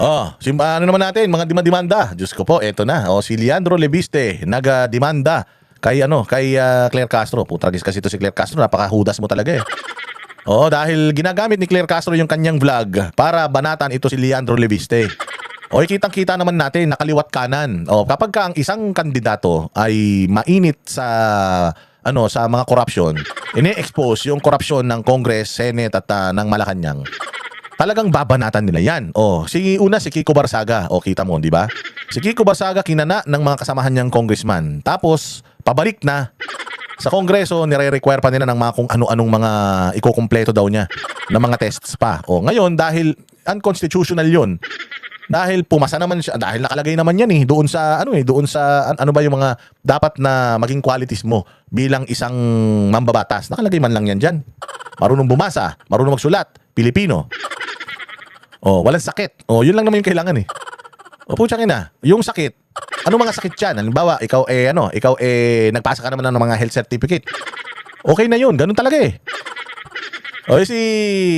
Ano naman natin, mga demanda. Diyos ko po, eto na. Si Leandro Leviste, naga-demanda kay Claire Castro. Putragis kasi ito si Claire Castro, napakahudas mo talaga eh. Dahil ginagamit ni Claire Castro yung kanyang vlog para banatan ito si Leandro Leviste. Kitang-kita naman natin, nakaliwat kanan. Kapag ka ang isang kandidato ay mainit sa mga korupsyon, ini-expose yung korupsyon ng Congress, Senate at ng Malacanang, talagang babanatan nila yan. Si Kiko Barsaga. Kita mo, di ba? Si Kiko Barsaga kinana ng mga kasamahan niyang congressman. Tapos, pabalik na sa Kongreso, nire-require pa nila ng mga kung ano-anong mga ikukumpleto daw niya ng mga tests pa. Ngayon, dahil unconstitutional yun, dahil pumasa naman siya, dahil nakalagay naman yan doon sa ano ba yung mga dapat na maging qualities mo bilang isang mambabatas. Nakalagay man lang yan dyan. Marunong bumasa, marunong magsulat, Pilipino. Walang sakit. Yun lang naman yung kailangan eh. Putsang ina, yung sakit, ano mga sakit yan? Halimbawa, ikaw nagpasa ka naman ng mga health certificate. Okay na yun, ganun talaga eh. Si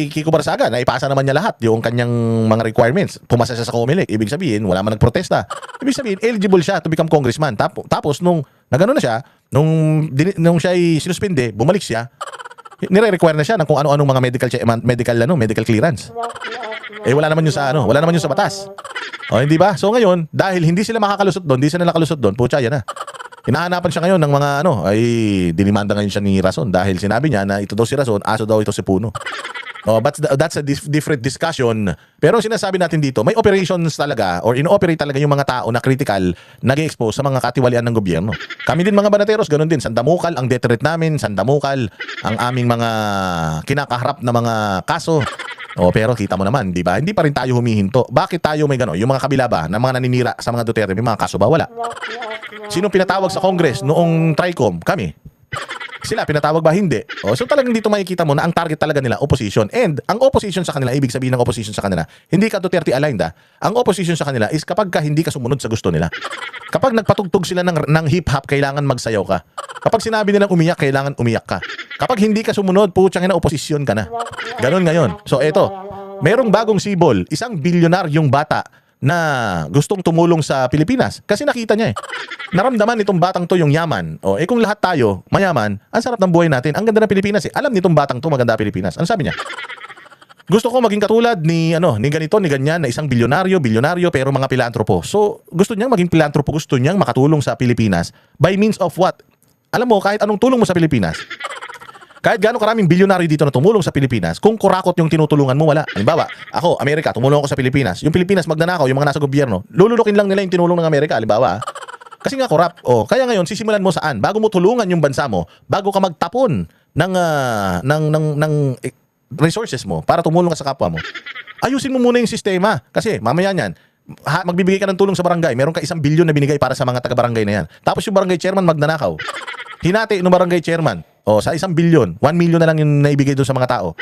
Kiko Barsaga, naipasa naman niya lahat yung kanyang mga requirements. Pumasa siya sa COMELEC. Ibig sabihin, wala man nagprotesta. Ibig sabihin, eligible siya to become congressman. Tapos, nung nagano na siya, nung siya ay sinuspinde, bumalik siya, nire-require na siya ng kung ano-anong mga medical clearance. Wala naman yun sa batas. Hindi ba? So ngayon, dahil hindi sila makakalusot doon, hindi sila nakalusot doon, putya yan na. Hinahanapan siya ngayon ng mga dinimanda ngayon siya ni Rason dahil sinabi niya na ito daw si Rason, aso daw ito si Puno. But that's a different discussion. Pero sinasabi natin dito, may operations talaga or ino-operate talaga yung mga tao na critical nag-expose sa mga katiwalian ng gobyerno. Kami din mga banateros, ganun din. Sandamukal ang death threat namin, sandamukal ang aming mga kinakaharap na mga kaso. Pero kita mo naman, di ba? Hindi pa rin tayo humihinto. Bakit tayo may gano'n? Yung mga kabila ba na mga naninira sa mga Duterte, may mga kaso ba? Wala. Sinong pinatawag sa Congress noong TRICOM? Kami. Sila, pinatawag ba? Hindi. So talagang dito makikita mo na ang target talaga nila, opposition. And ang opposition sa kanila, ibig sabihin ng opposition sa kanila, hindi ka Duterte aligned Ang opposition sa kanila is kapag ka hindi ka sumunod sa gusto nila. Kapag nagpatugtog sila ng hip-hop, kailangan magsayaw ka. Kapag sinabi nilang umiyak, kailangan umiyak ka. Kapag hindi ka sumunod, putsang ina, opposition ka na. Ganon ngayon. So eto, merong bagong sibol, isang bilyonaryong bata na gustong tumulong sa Pilipinas. Kasi nakita niya naramdaman nitong batang to yung yaman. Kung lahat tayo mayaman, ang sarap ng buhay natin. Ang ganda ng Pilipinas Alam nitong batang to maganda Pilipinas. Ano sabi niya? Gusto ko maging katulad ni ganito, ni ganyan, na isang bilyonaryo, pero mga pilantropo. So, gusto niyang maging pilantropo, gusto niyang makatulong sa Pilipinas by means of what? Alam mo, kahit anong tulong mo sa Pilipinas, kahit gaano karaming bilyonaryo dito na tumulong sa Pilipinas, kung kurakot yung tinutulungan mo, wala. Halimbawa, ako, Amerika, tumulong ako sa Pilipinas. Yung Pilipinas magnanakaw, yung mga nasa gobyerno, lulunukin lang nila yung tinulong ng Amerika, halimbawa. Kasi nga korap. Kaya ngayon, sisimulan mo saan? Bago mo tulungan yung bansa mo, bago ka magtapon ng resources mo para tumulong ka sa kapwa mo, ayusin mo muna yung sistema. Kasi mamaya niyan, magbibigay ka ng tulong sa barangay, meron ka 1 bilyon na binigay para sa mga taga-barangay na yan. Tapos yung barangay chairman magnanakaw. Hinati ng barangay chairman, sa 1 bilyon, 1 million na lang yung naibigay doon sa mga tao.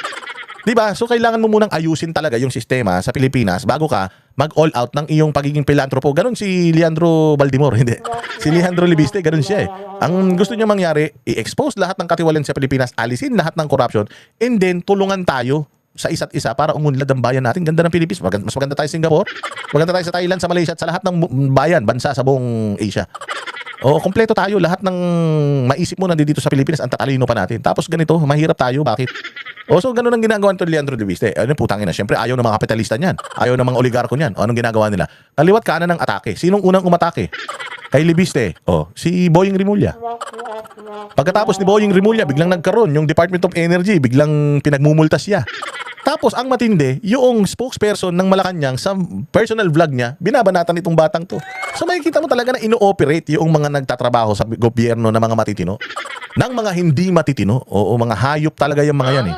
Diba? So kailangan mo munang ayusin talaga yung sistema sa Pilipinas bago ka mag-all out ng iyong pagiging pilantropo. Ganon si Leandro Baldimor, hindi. Si Leandro Leviste, ganon siya Ang gusto niya mangyari, i-expose lahat ng katiwalian sa Pilipinas, alisin lahat ng corruption, and then tulungan tayo sa isa't isa para umunlad ang bayan natin. Ganda ng Pilipinas. Mas maganda tayo sa Singapore, maganda tayo sa Thailand, sa Malaysia, at sa lahat ng bayan, bansa sa buong Asia. Kompleto tayo. Lahat ng maisip mo nandito sa Pilipinas, ang tatalino pa natin. Tapos ganito, mahirap tayo. Bakit? So ganun ang ginagawa nito ni Leandro Leviste. Putangin na. Siyempre, ayaw ng mga kapitalista niyan. Ayaw ng mga oligarko niyan. Anong ginagawa nila? Kaliwat kanan ng atake. Sinong unang umatake? Kay Leviste. Si Boying Rimulya. Pagkatapos ni Boying Rimulya, biglang nagkaroon yung Department of Energy. Biglang pinagmumulta siya. Tapos, ang matindi, yung spokesperson ng Malacanang sa personal vlog niya, binabanatan itong batang to. So, makikita mo talaga na ino-operate yung mga nagtatrabaho sa gobyerno na mga matitino. Ng mga hindi matitino. Mga hayop talaga yung mga yan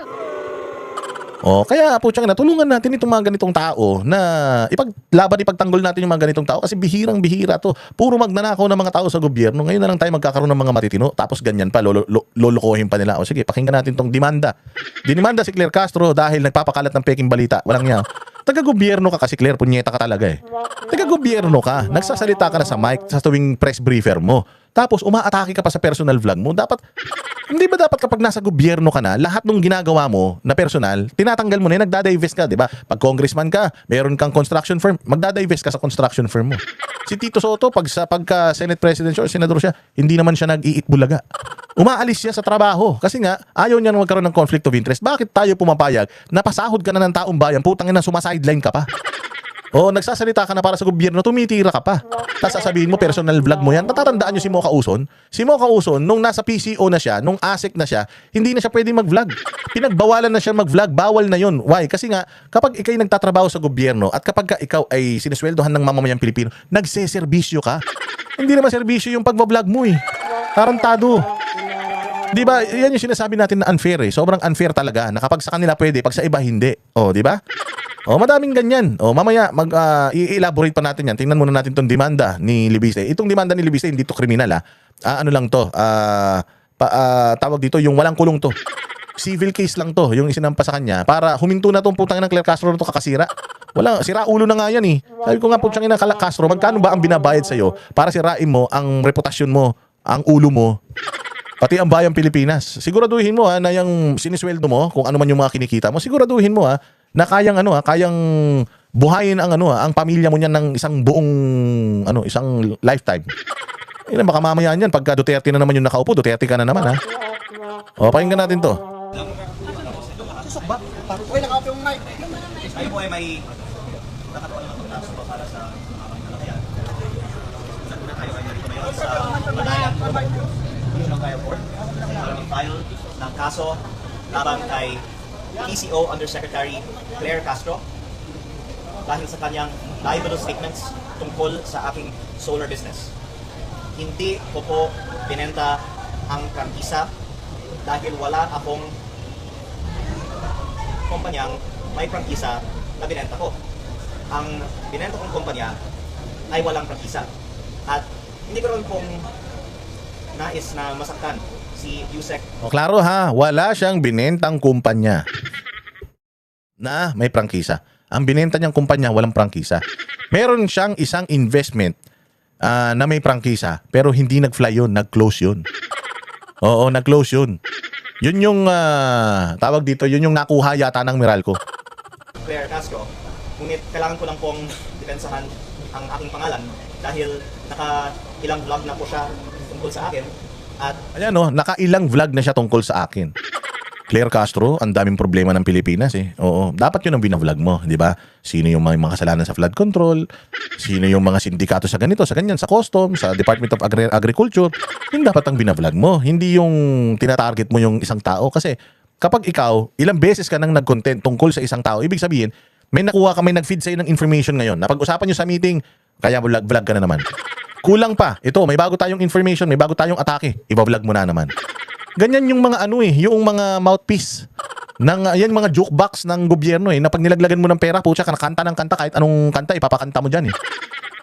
kaya putyang natulungan natin itong mga ganitong tao na ipagtanggol natin yung mga ganitong tao kasi bihirang-bihira to. Puro magnanakaw ng mga tao sa gobyerno. Ngayon na lang tayo magkakaroon ng mga matitino. Tapos ganyan pa, lolokohin pa nila. Sige, pakinggan natin tong demanda. Dinimanda si Claire Castro dahil nagpapakalat ng peking balita. Walang niya. Taga-gobyerno ka kasi, Claire, punyeta ka talaga Taga-gobyerno ka. Nagsasalita ka na sa mic sa tuwing press briefer mo. Tapos umaatake ka pa sa personal vlog mo. Dapat, hindi ba dapat kapag nasa gobyerno ka na, lahat ng ginagawa mo na personal, tinatanggal mo na yun, nagdadivest ka, di ba? Pag congressman ka, meron kang construction firm, magdadivest ka sa construction firm mo. Si Tito Soto, pagka Senate President siya o Senador siya, hindi naman siya nag-iitbulaga. Umaalis siya sa trabaho kasi nga ayaw niya magkaroon ng conflict of interest. Bakit tayo pumapayag na pasahod ka na ng taong bayan, putang ina, sumasideline ka pa? O nagsasalita ka na para sa gobyerno, tumitira ka pa. Tapos sasabihin mo, personal vlog mo yan. Natatandaan nyo si Mocha Uson? Si Mocha Uson, nung nasa PCO na siya, nung ASEC na siya, hindi na siya pwedeng mag-vlog. Pinagbawalan na siya mag-vlog. Bawal na yun. Why? Kasi nga, kapag ikay nagtatrabaho sa gobyerno at kapag ikaw ay sinisweldohan ng mamamayang Pilipino, nagseserbisyo ka. Hindi naman serbisyo yung pag-vlog mo eh. Tarantado. Di ba? Yan yung sinasabi natin na unfair eh. Sobrang unfair talaga na kapag sa kanila pwede, pag sa iba hindi. O, di ba? O, madaming ganyan. O, mamaya i-elaborate pa natin yan. Tingnan muna natin tong demanda ni Libiste. Itong demanda ni Libiste hindi to kriminal ano lang to? Tawag dito yung walang kulong to. Civil case lang to, yung isinampa sa kanya para huminto na tong putang ng Claire Castro na to kakasira. Wala, sira ulo na nga yan eh. Sabi ko nga putang ina Castro, magkano ba ang binabayad sa iyo para sirain mo ang reputasyon mo, ang ulo mo? Pati ang bayang Pilipinas. Siguraduhin mo na yung sinisweldo mo, kung ano man yung mga kinikita mo, siguraduhin mo na kayang kayang buhayin ang ang pamilya mo niyan ng isang buong isang lifetime. Ina baka mamaya niyan pagka Duterte na naman yung nakaupo, Duterte ka na naman O, pakinggan natin to. Susok ba? Parang uy, nakaupo yung mic. Ay po ay may nakatuan ng pagkakas para sa kalakayan. Naguna tayo ay narito ngayon sa Manayan, Kayo Court. File ng kaso laban kay PCO Undersecretary Claire Castro dahil sa kanyang libelous statements tungkol sa aking solar business. Hindi ko po binenta ang prangkisa dahil wala akong kumpanyang may prangkisa na binenta ko. Ang binenta kong kumpanya ay walang prangkisa. At hindi ko rin pong nais na masaktan si Yusek. O, klaro wala siyang binentang kumpanya na may prangkisa. Ang binenta niyang kumpanya walang prangkisa. Meron siyang isang investment na may prangkisa pero hindi nag-fly yun, nag-close yun. Oo, nag-close yun. Yun yung tawag dito, yun yung nakuha yata ng Meralco. Claire Castro, ngunit kailangan ko lang pong depensahan ang aking pangalan dahil naka-ilang vlog na po siya tungkol sa akin at ayan nakailang vlog na siya tungkol sa akin. Claire Castro, ang daming problema ng Pilipinas eh. Oo, dapat yun ang binavlog mo, di ba? Sino yung mga kasalanan sa flood control, sino yung mga sindikato sa ganito, sa ganyan, sa custom, sa Department of Agriculture. Yun dapat ang binavlog mo, hindi yung tinatarget mo yung isang tao. Kasi kapag ikaw, ilang beses ka nang nag-content tungkol sa isang tao, ibig sabihin, may nakuha ka, may nag-feed sa'yo ng information ngayon. Napag-usapan nyo sa meeting, kaya vlog ka na naman. Kulang pa. Ito, may bago tayong information, may bago tayong atake. Iba-vlog mo na naman. Ganyan yung mga yung mga mouthpiece ng yan mga jukebox ng gobyerno na pag nilaglagan mo ng pera, putya ka kanta ng kanta kahit anong kanta ipapakanta mo diyan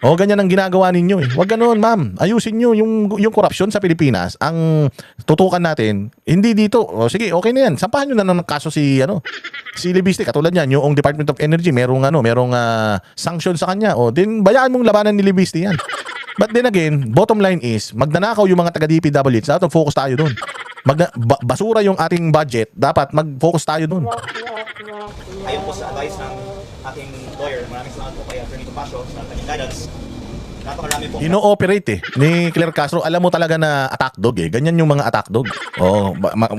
O ganyan ang ginagawa ninyo Huwag ganoon, ma'am. Ayusin niyo yung korupsyon sa Pilipinas. Ang tutukan natin, hindi dito. O sige, okay na yan. Sampahan niyo na ng kaso si Libiste katulad niyan, yung Department of Energy, merong sanction sa kanya. O din bayaan mong labanan ni Libiste yan. But then again, bottom line is, magnanakaw yung mga taga-DPWH, dapat focus tayo doon. Basura yung ating budget, dapat mag-focus tayo doon. ayon po sa advice ng aking lawyer, maraming salamat po kay Attorney Topacio sa kanyang guidance. Napakarami po. Ino-operate ni Claire Castro. Alam mo talaga na attack dog Ganyan yung mga attack dog.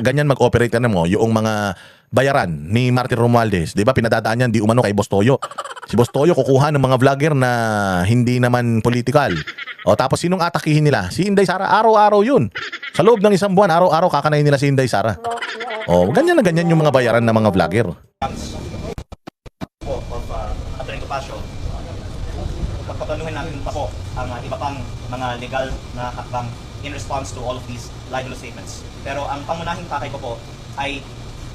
Ganyan mag-operate na mo. Yung mga bayaran ni Martin Romualdez. Di ba pinadadaan yan di umano kay Boss Toyo. Si Boss Toyo kukuha ng mga vlogger na hindi naman political. Tapos sinong atakihin nila? Si Inday Sara. Araw-araw yun. Sa loob ng isang buwan, araw-araw kakanayin nila si Inday Sara. Ganyan na ganyan yung mga bayaran ng mga vlogger. Po of Attorney Topacio, pagpaplanuhin namin pa po ang iba pang mga legal na hakbang in response to all of these libelous statements. Pero ang pangunahing pakay ko po ay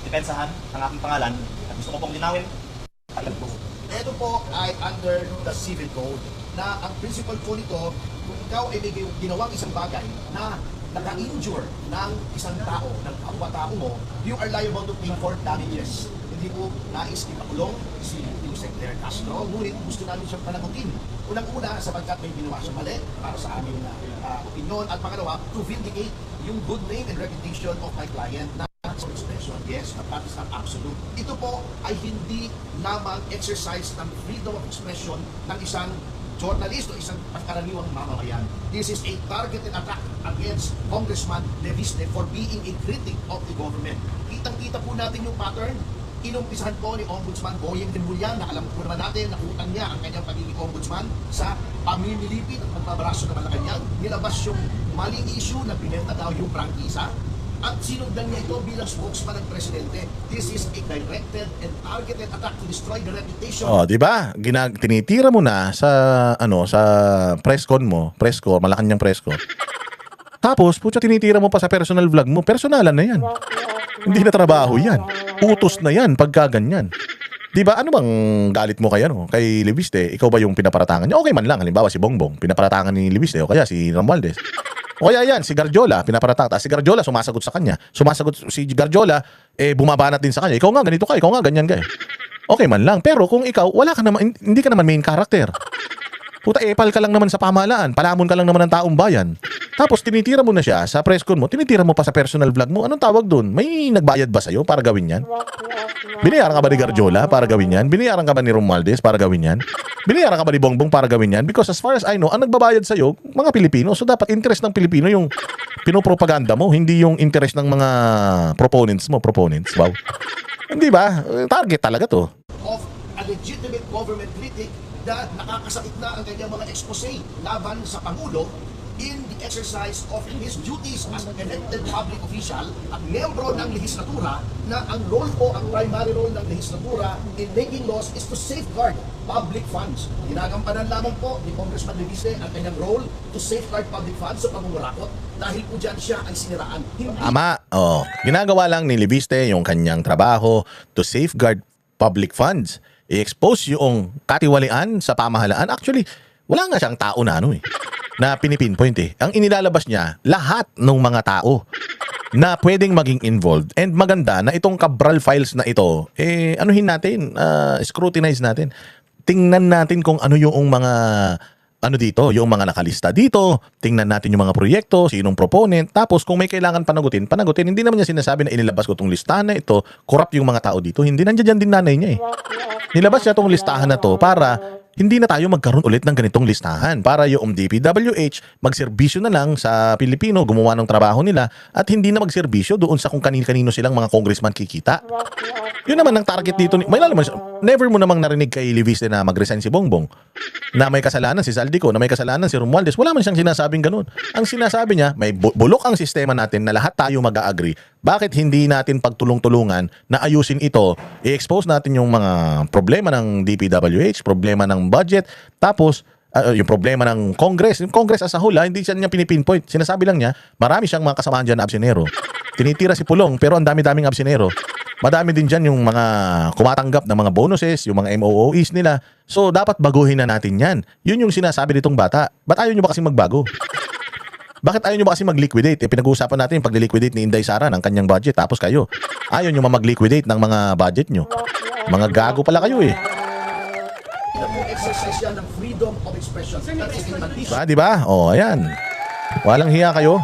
depensahan ang aking pangalan at gusto ko pong linawin. Ito po ay under the civil code na ang principle po nito, kung ikaw ay may ginawang isang bagay na naka-injure ng isang tao, ng kapwa-tao mo, you are liable to pay for damages. Hindi hindi po nais ipakulong si Jose Claire Castro, ngunit gusto namin siyang panagutin. Unang-una, sapagkat may ginawa siyang mali para sa aming opinion, at pangalawa, to vindicate yung good name and reputation of my client na sa expression. Yes, that is not absolute. Ito po ay hindi lamang exercise ng freedom of expression ng isang journalist o isang pagkaraniwang mamamayan. This is a targeted attack against Congressman Leviste for being a critic of the government. Kitang-kita po natin yung pattern. Inumpisahan po ni Ombudsman Boyeng Rimulyan, na alam po naman natin na utang niya ang kanyang pagiging ombudsman sa pamimilipit at pagbabraso ng Malacanang. Nilabas yung maling issue na binenta daw yung prangkisa at sinundan niya ito bilang spokesman ng presidente. This is a directed and targeted attack to destroy the reputation. Oh, 'di ba? Tinitira mo na sa sa press con mo, Malacanang press con. Tapos, putya, tinitira mo pa sa personal vlog mo. Personalan na 'yan. Hindi na trabaho 'yan. Utos na 'yan pagka ganyan. 'Di ba? Ano bang galit mo kay kay Leviste? Ikaw ba yung pinaparatangan niya? Okay man lang, halimbawa si Bongbong, pinaparatangan ni Leviste o kaya si Romualdez. O kaya yan, si Garjola, pinaparatang. Si Garjola, sumasagot sa kanya. Si Garjola, bumabanat din sa kanya. Ikaw nga, ganito ka. Ikaw nga, ganyan ka. Okay man lang. Pero kung ikaw, wala ka naman, hindi ka naman main character. Puta, epal ka lang naman sa pamahalaan. Palamon ka lang naman ng taong bayan. Tapos, tinitira mo na siya sa press con mo. Tinitira mo pa sa personal vlog mo. Anong tawag dun? May nagbayad ba sa'yo para gawin yan? Binayaran ka ba ni Garjola para gawin yan? Binayaran ka ba ni Romualdez para gawin yan? Binayaran ka ba ni Bongbong para gawin yan? Because as far as I know, ang nagbabayad sa'yo, mga Pilipino. So dapat interest ng Pilipino yung pinopropaganda mo, hindi yung interest ng mga proponents mo. Wow. Hindi ba? Target talaga to. Of a legitimate government critic na nakakasakit na ang kanyang mga expose laban sa Pangulo in the exercise of his duties as an elected public official at miyembro ng lehislatura, na ang role po, ang primary role ng lehislatura in making laws is to safeguard public funds. Ginagampanan lamang po ni Congressman Leviste ang kanyang role to safeguard public funds sa pangungurakot dahil po dyan siya ay siniraan. Hindi Ama, ginagawa lang ni Leviste yung kanyang trabaho to safeguard public funds. I-expose yung katiwalian sa pamahalaan. Actually, wala nga siyang tao na na pinipinpoint Ang inilalabas niya, lahat ng mga tao na pwedeng maging involved. And maganda na itong Cabral files na ito, anuhin natin, scrutinize natin. Tingnan natin kung ano yung mga dito, yung mga nakalista dito. Tingnan natin yung mga proyekto, sinong proponent. Tapos kung may kailangan panagutin. Hindi naman niya sinasabi na inilabas ko itong listahan na ito, corrupt yung mga tao dito. Hindi, nandiyan din nanay niya Nilabas niya itong listahan na to para hindi na tayo magkaroon ulit ng ganitong listahan, para yung DPWH magserbisyo na lang sa Pilipino, gumawa ng trabaho nila, at hindi na magserbisyo doon sa kung kanino silang mga congressman kikita. Yun naman ang target dito. May lalaman, never mo namang narinig kay Leviste na mag-resign si Bongbong, na may kasalanan si Saldico, na may kasalanan si Romualdez. Wala man siyang sinasabing ganun. Ang sinasabi niya, may bulok ang sistema natin na lahat tayo mag-a-agree. Bakit hindi natin pagtulong-tulungan na ayusin ito, i-expose natin yung mga problema ng DPWH, problema ng budget, tapos yung problema ng Congress. Yung Congress as a whole, hindi siya niya pinipinpoint. Sinasabi lang niya, marami siyang mga kasamahan dyan na absenero. Tinitira si Pulong, pero ang dami-daming absenero. Madami din dyan yung mga kumatanggap ng mga bonuses, yung mga MOOEs nila. So, dapat baguhin na natin yan. Yun yung sinasabi nitong bata. Ba't ayaw nyo ba kasi magbago? Bakit ayaw nyo ba kasi mag-liquidate? Pinag-uusapan natin yung pag-liquidate ni Inday Sara ng kanyang budget. Tapos kayo, ayaw nyo mag-liquidate ng mga budget nyo. Mga gago pala kayo exercise yan ng freedom of expression. Diba? O, ayan. Walang hiya kayo.